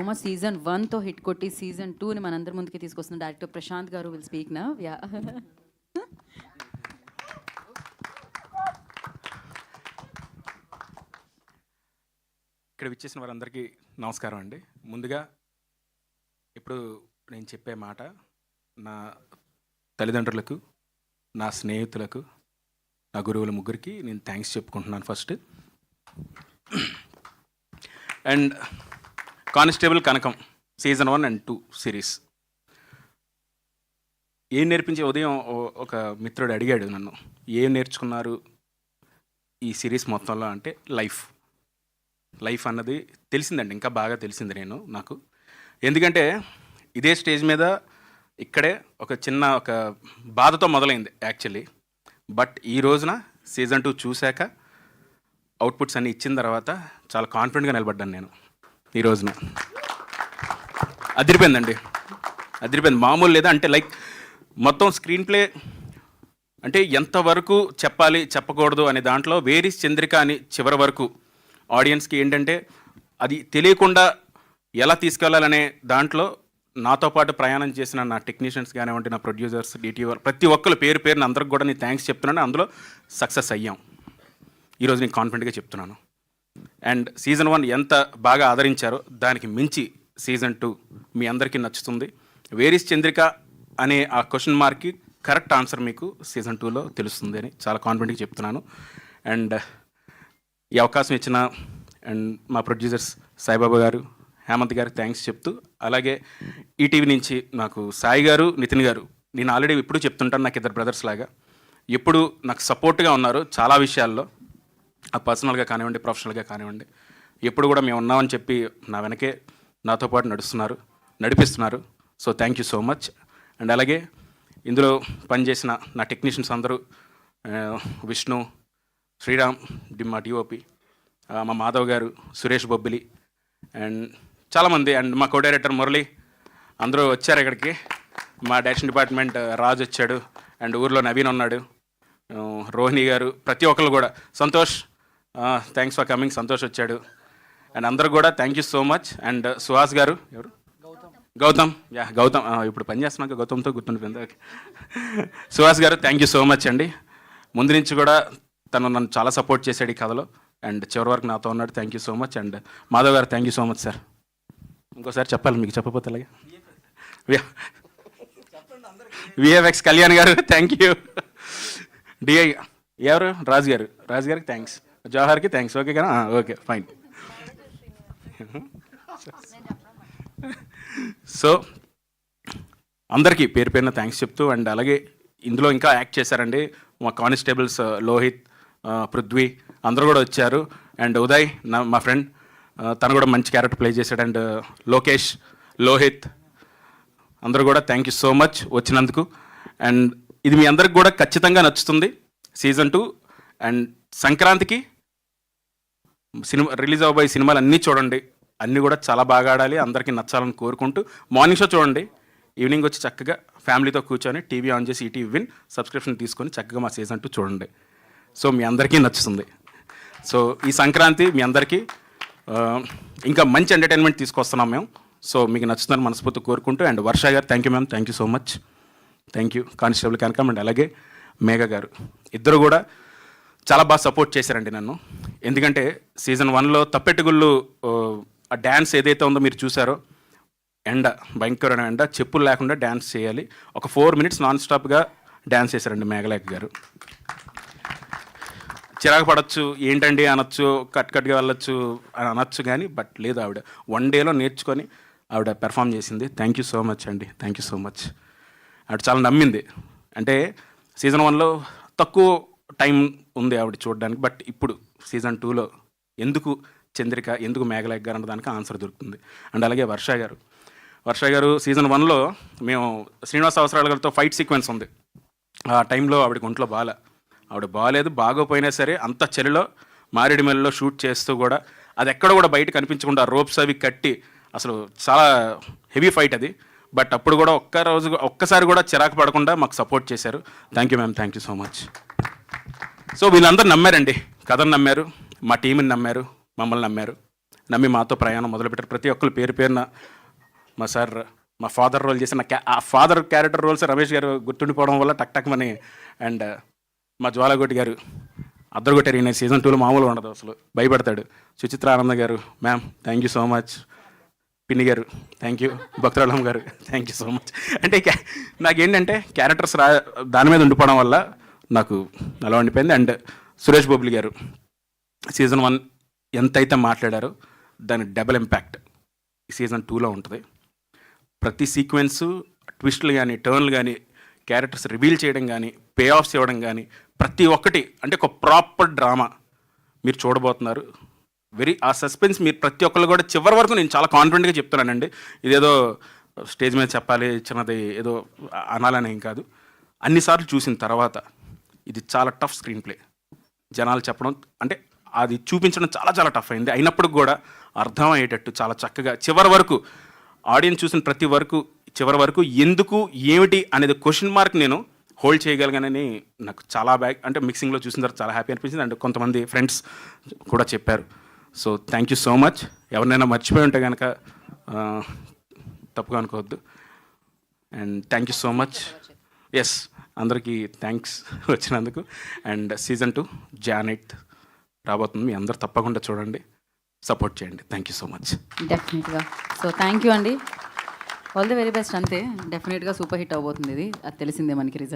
Drama season 1తో hit కొట్టి season 2ని మనందరి ముందుకి తీసుకొస్తున్న డైరెక్టర్ ప్రశాంత్ గారు విల్ స్పీక్ నౌ. యా ఇక్కడ విచ్చేసిన వారందరికీ నమస్కారం అండి. ముందుగా ఇప్పుడు నేను చెప్పే మాట నా తల్లిదండ్రులకు, నా స్నేహితులకు, నా గురువుల ముగ్గురికి నేను థ్యాంక్స్ చెప్పుకుంటున్నాను first. And constable Kanakam season 1 and 2 series ఏం నేర్పించే ఉదయం ఒక మిత్రుడు అడిగాడు నన్ను, ఏం నేర్చుకున్నారు ఈ సిరీస్ మొత్తంలో అంటే లైఫ్ అన్నది తెలిసిందండి, ఇంకా బాగా తెలిసింది నాకు. ఎందుకంటే ఇదే స్టేజ్ మీద ఇక్కడే ఒక చిన్న ఒక బాధతో మొదలైంది యాక్చువల్లీ. బట్ ఈ రోజున సీజన్ 2 చూశాక అవుట్పుట్స్ అన్నీ ఇచ్చిన తర్వాత చాలా కాన్ఫిడెంట్గా నిలబడ్డాను నేను. ఈ రోజున అదిరిపోయిందండి, అదిరిపోయింది, మామూలు లేదా. అంటే లైక్ మొత్తం స్క్రీన్ ప్లే అంటే ఎంతవరకు చెప్పాలి చెప్పకూడదు అనే దాంట్లో వేరీస్ చంద్రిక అని చివరి వరకు ఆడియన్స్కి ఏంటంటే అది తెలియకుండా ఎలా తీసుకెళ్లాలనే దాంట్లో నాతో పాటు ప్రయాణం చేసిన నా టెక్నీషియన్స్ కానివ్వండి, నా ప్రొడ్యూసర్స్, డిటిఓర్, ప్రతి ఒక్కరు పేరున అందరికి కూడా నేను థ్యాంక్స్ చెప్తున్నాను. అందులో సక్సెస్ అయ్యాం ఈరోజు నేను కాన్ఫిడెంట్గా చెప్తున్నాను. అండ్ సీజన్ 1 ఎంత బాగా ఆదరించారో దానికి మించి సీజన్ 2 మీ అందరికీ నచ్చుతుంది. వేరీస్ చంద్రిక అనే ఆ క్వశ్చన్ మార్క్కి కరెక్ట్ ఆన్సర్ మీకు సీజన్ 2లో తెలుస్తుంది అని చాలా కాన్ఫిడెంట్గా చెప్తున్నాను. అండ్ ఈ అవకాశం ఇచ్చిన అండ్ మా ప్రొడ్యూసర్స్ సాయిబాబా గారు, హేమంత్ గారికి థ్యాంక్స్ చెప్తూ, అలాగే ఈటీవీ నుంచి నాకు సాయి గారు, నితిన్ గారు, నేను ఆల్రెడీ ఎప్పుడు చెప్తుంటాను, నాకు ఇద్దరు బ్రదర్స్ లాగా ఎప్పుడు నాకు సపోర్ట్గా ఉన్నారు చాలా విషయాల్లో, పర్సనల్గా కానివ్వండి, ప్రొఫెషనల్గా కానివ్వండి. ఎప్పుడు కూడా మేము ఉన్నామని చెప్పి నా వెనకే నాతో పాటు నడిపిస్తున్నారు. So thank you so much. And అలాగే ఇందులో పనిచేసిన నా టెక్నీషియన్స్ అందరూ, విష్ణు, శ్రీరామ్, మా డిఓపి, మా మాధవ్ గారు, సురేష్ బొబ్బిలి అండ్ చాలామంది, అండ్ మా కో డైరెక్టర్ మురళి, అందరూ వచ్చారు ఇక్కడికి. మా డైరెక్షన్ డిపార్ట్మెంట్ రాజు వచ్చాడు, అండ్ ఊర్లో నవీన్ ఉన్నాడు, రోహిణి గారు, ప్రతి ఒక్కరు కూడా, Santosh, thanks for coming, Santosh వచ్చాడు. అండ్ అందరూ కూడా thank you so much. And Suhas గారు, ఎవరు, గౌతమ్, గౌతమ్ ఇప్పుడు పనిచేస్తున్నాక గౌతమ్తో గుర్తుండిపోయింది. ఓకే, సుహాస్ గారు థ్యాంక్ యూ సో మచ్ అండి. ముందు నుంచి కూడా తను నన్ను చాలా సపోర్ట్ చేశాడు ఈ కథలో, అండ్ చివరి వరకు నాతో ఉన్నాడు. Thank you so much. And Madhav గారు thank you so much sir. ఇంకోసారి చెప్పాలి మీకు, చెప్పకపోతే అలాగే. విఎఫ్ఎక్స్ కళ్యాణ్ గారు థ్యాంక్ యూ. డిఐ ఎవరు, రాజు గారికి థ్యాంక్స్, జవహర్కి థ్యాంక్స్. ఓకే కదా, ఓకే ఫైన్. సో అందరికీ పేరున థ్యాంక్స్ చెప్తూ, అండ్ అలాగే ఇందులో ఇంకా యాక్ట్ చేశారండి మా కానిస్టేబుల్స్ లోహిత్, పృథ్వీ, అందరూ కూడా వచ్చారు. అండ్ ఉదయ్ మా ఫ్రెండ్, తను కూడా మంచి క్యారెక్టర్ ప్లే చేశాడు. అండ్ లోకేష్, లోహిత్, అందరూ కూడా థ్యాంక్ యూ సో మచ్ వచ్చినందుకు. అండ్ ఇది మీ అందరికి కూడా ఖచ్చితంగా నచ్చుతుంది సీజన్ 2. అండ్ సంక్రాంతికి సినిమా రిలీజ్ అవబోయే సినిమాలు అన్నీ చూడండి, అన్నీ కూడా చాలా బాగా ఆడాలి, అందరికీ నచ్చాలని కోరుకుంటూ మార్నింగ్ షో చూడండి, ఈవినింగ్ వచ్చి చక్కగా ఫ్యామిలీతో కూర్చొని టీవీ ఆన్ చేసి ఈటీవీ విన్ సబ్స్క్రిప్షన్ తీసుకొని చక్కగా మా సీజన్ 2 చూడండి. సో మీ అందరికీ నచ్చుతుంది. సో ఈ సంక్రాంతి మీ అందరికీ ఇంకా మంచి ఎంటర్టైన్మెంట్ తీసుకొస్తున్నాం మేము. సో మీకు నచ్చుతుందని మనస్ఫూర్తి కోరుకుంటూ, అండ్ వర్ష గారు thank you ma'am, thank you so much, thank you. Constable Kanakam and అలాగే మేఘ గారు, ఇద్దరు కూడా చాలా బాగా సపోర్ట్ చేశారండి నన్ను. ఎందుకంటే సీజన్ 1లో తప్పెట్టుగుళ్ళు ఆ డ్యాన్స్ ఏదైతే ఉందో మీరు చూసారో, ఎండ, భయంకరమైన ఎండ, చెప్పులు లేకుండా డ్యాన్స్ చేయాలి, ఒక 4 minutes నాన్ స్టాప్గా డ్యాన్స్ చేశారండి మేఘలేఖ గారు. చిరాకు పడవచ్చు, ఏంటండి అనొచ్చు, కట్గా వెళ్ళొచ్చు అని అనొచ్చు, కానీ బట్ లేదు, ఆవిడ 1 dayలో నేర్చుకొని ఆవిడ పెర్ఫామ్ చేసింది. థ్యాంక్ యూ సో మచ్ అండి, థ్యాంక్ యూ సో మచ్. ఆవిడ చాలా నమ్మింది. అంటే సీజన్ 1లో తక్కువ టైం ఉంది ఆవిడ చూడడానికి, బట్ ఇప్పుడు సీజన్ 2లో ఎందుకు చంద్రిక, ఎందుకు మేఘలేఖ గారు అన్న దానికి ఆన్సర్ దొరుకుతుంది. అండ్ అలాగే వర్ష గారు సీజన్ 1లో మేము శ్రీనివాస అవసరాల గారితో ఫైట్ సీక్వెన్స్ ఉంది. ఆ టైంలో ఆవిడకి ఒంట్లో ఆవిడ బాగాలేదు, బాగోపోయినా సరే అంత చలిలో మారేడుమల్లిలో షూట్ చేస్తూ కూడా అది ఎక్కడ కూడా బయట కనిపించకుండా రోప్స్ అవి కట్టి, అసలు చాలా హెవీ ఫైట్ అది. బట్ అప్పుడు కూడా ఒక్కసారి కూడా చిరాకు పడకుండా మాకు సపోర్ట్ చేశారు. Thank you ma'am, thank you so much. So వీళ్ళందరూ నమ్మారండి, కథను నమ్మారు, మా టీంని నమ్మారు, మమ్మల్ని నమ్మారు. నమ్మి మాతో ప్రయాణం మొదలుపెట్టారు. ప్రతి ఒక్కరు పేరు పేరున మా సార్, మా ఫాదర్ రోల్ చేసిన ఆ ఫాదర్ క్యారెక్టర్ రోల్స్ రమేష్ గారు గుర్తుండిపోవడం వల్ల టక్ టక్ మని. అండ్ మా జ్వాలగొట్టి గారు అద్దరుగొట్టారు. ఈయన సీజన్ 2లో మామూలుగా ఉండదు, అసలు భయపడతాడు. సుచిత్ర ఆనంద్ గారు, ma'am thank you so much. పిన్ని గారు థ్యాంక్ యూ. భక్తురాళం గారు థ్యాంక్ యూ సో మచ్. అంటే నాకేంటంటే క్యారెక్టర్స్ దాని మీద ఉండిపోవడం వల్ల నాకు అలా ఉండిపోయింది. అండ్ సురేష్ బొబ్లి గారు సీజన్ 1 ఎంతైతే మాట్లాడారో దాని డబుల్ ఇంపాక్ట్ ఈ సీజన్ 2లో ఉంటుంది. ప్రతి సీక్వెన్సు, ట్విస్టులు కానీ, టర్న్లు కానీ, క్యారెక్టర్స్ రివీల్ చేయడం కానీ, పే ఆఫ్స్ ఇవ్వడం కానీ, ప్రతి ఒక్కటి అంటే ఒక ప్రాపర్ డ్రామా మీరు చూడబోతున్నారు. ఆ సస్పెన్స్ మీరు ప్రతి ఒక్కళ్ళు కూడా చివరి వరకు నేను చాలా కాన్ఫిడెంట్గా చెప్తున్నానండి. ఇదేదో స్టేజ్ మీద చెప్పాలి, చిన్నది ఏదో అనాలని ఏం కాదు. అన్నిసార్లు చూసిన తర్వాత ఇది చాలా టఫ్ స్క్రీన్ ప్లే. జనాలు చెప్పడం అంటే అది చూపించడం చాలా చాలా టఫ్ అయింది. అయినప్పుడు కూడా అర్థం అయ్యేటట్టు చాలా చక్కగా చివరి వరకు ఆడియన్స్ చూసిన చివరి వరకు ఎందుకు ఏమిటి అనేది క్వశ్చన్ మార్క్ నేను హోల్డ్ చేయగలిగానని నాకు చాలా అంటే మిక్సింగ్లో చూసిన తర్వాత చాలా హ్యాపీ అనిపించింది. అండ్ కొంతమంది ఫ్రెండ్స్ కూడా చెప్పారు. So thank you so much. ఎవరినైనా మర్చిపోయి ఉంటే కనుక తప్పుగా అనుకోవద్దు. And thank you so much. Yes, అందరికీ థ్యాంక్స్ వచ్చినందుకు. అండ్ సీజన్ 2 Jan 8 రాబోతుంది. మీ అందరు తప్పకుండా చూడండి, సపోర్ట్ చేయండి. Thank you so much. డెఫినెట్గా. సో థ్యాంక్ యూ అండి. All the very best. అంతే, డెఫినెట్గా సూపర్ హిట్ అవబోతుంది ఇది, అది తెలిసిందే మనకి రిజల్ట్.